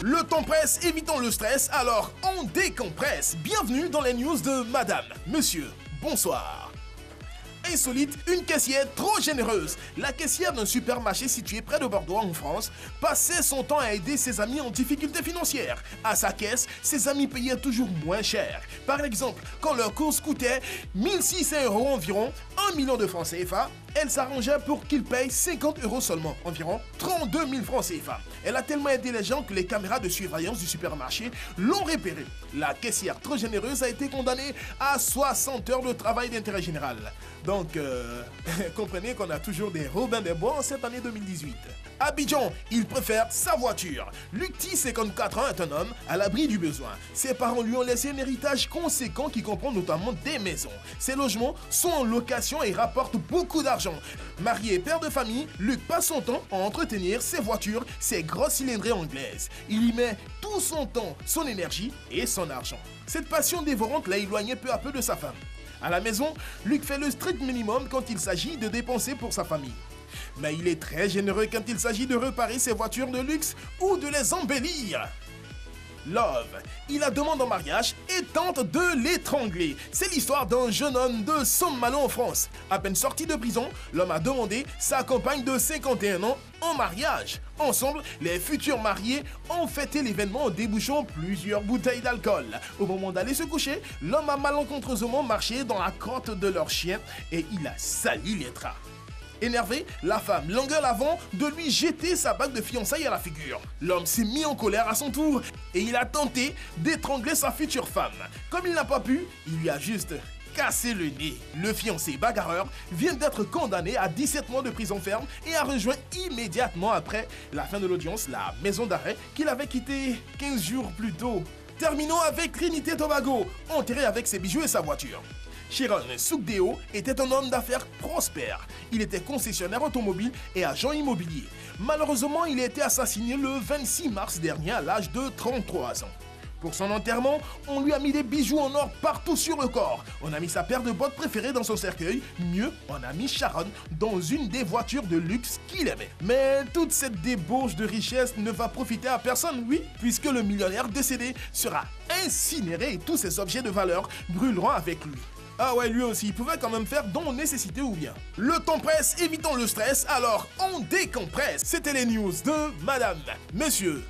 Le temps presse, évitons le stress, alors on décompresse. Bienvenue dans les news de Madame, Monsieur, bonsoir. Insolite, une caissière trop généreuse. La caissière d'un supermarché situé près de Bordeaux en France passait son temps à aider ses amis en difficulté financière. À sa caisse, ses amis payaient toujours moins cher. Par exemple, quand leur course coûtait 1600 € environ, 1 million de francs CFA, elle s'arrangeait pour qu'ils payent 50 € seulement, environ 32 000 francs CFA. Elle a tellement aidé les gens que les caméras de surveillance du supermarché l'ont repérée. La caissière trop généreuse a été condamnée à 60 heures de travail d'intérêt général. Donc, comprenez qu'on a toujours des Robin des Bois en cette année 2018. Abidjan, il préfère sa voiture. Lucti, 54 ans, est un homme à l'abri du besoin. Ses parents lui ont laissé un héritage conséquent qui comprend notamment des maisons. Ses logements sont en location et rapportent beaucoup d'argent. Marié et père de famille, Luc passe son temps à entretenir ses voitures, ses grosses cylindrées anglaises. Il y met tout son temps, son énergie et son argent. Cette passion dévorante l'a éloigné peu à peu de sa femme. À la maison, Luc fait le strict minimum quand il s'agit de dépenser pour sa famille. Mais il est très généreux quand il s'agit de réparer ses voitures de luxe ou de les embellir. Love, il la demande en mariage et tente de l'étrangler. C'est l'histoire d'un jeune homme de Saint-Malo en France. À peine sorti de prison, l'homme a demandé sa compagne de 51 ans en mariage. Ensemble, les futurs mariés ont fêté l'événement en débouchant plusieurs bouteilles d'alcool. Au moment d'aller se coucher, l'homme a malencontreusement marché dans la crotte de leur chien et il a sali les draps. Énervé, la femme l'engueule avant de lui jeter sa bague de fiançailles à la figure. L'homme s'est mis en colère à son tour et il a tenté d'étrangler sa future femme. Comme il n'a pas pu, il lui a juste cassé le nez. Le fiancé bagarreur vient d'être condamné à 17 mois de prison ferme et a rejoint immédiatement après la fin de l'audience la maison d'arrêt qu'il avait quittée 15 jours plus tôt. Terminons avec Trinité et Tobago, enterré avec ses bijoux et sa voiture. Chiron Soukdeo était un homme d'affaires prospère. Il était concessionnaire automobile et agent immobilier. Malheureusement, il a été assassiné le 26 mars dernier à l'âge de 33 ans. Pour son enterrement, on lui a mis des bijoux en or partout sur le corps. On a mis sa paire de bottes préférées dans son cercueil. Mieux, on a mis Sharon dans une des voitures de luxe qu'il aimait. Mais toute cette débauche de richesse ne va profiter à personne, oui, puisque le millionnaire décédé sera incinéré et tous ses objets de valeur brûleront avec lui. Ah ouais, lui aussi, il pouvait quand même faire don nécessité ou bien. Le temps presse, évitons le stress, alors on décompresse. C'était les news de Madame, Monsieur.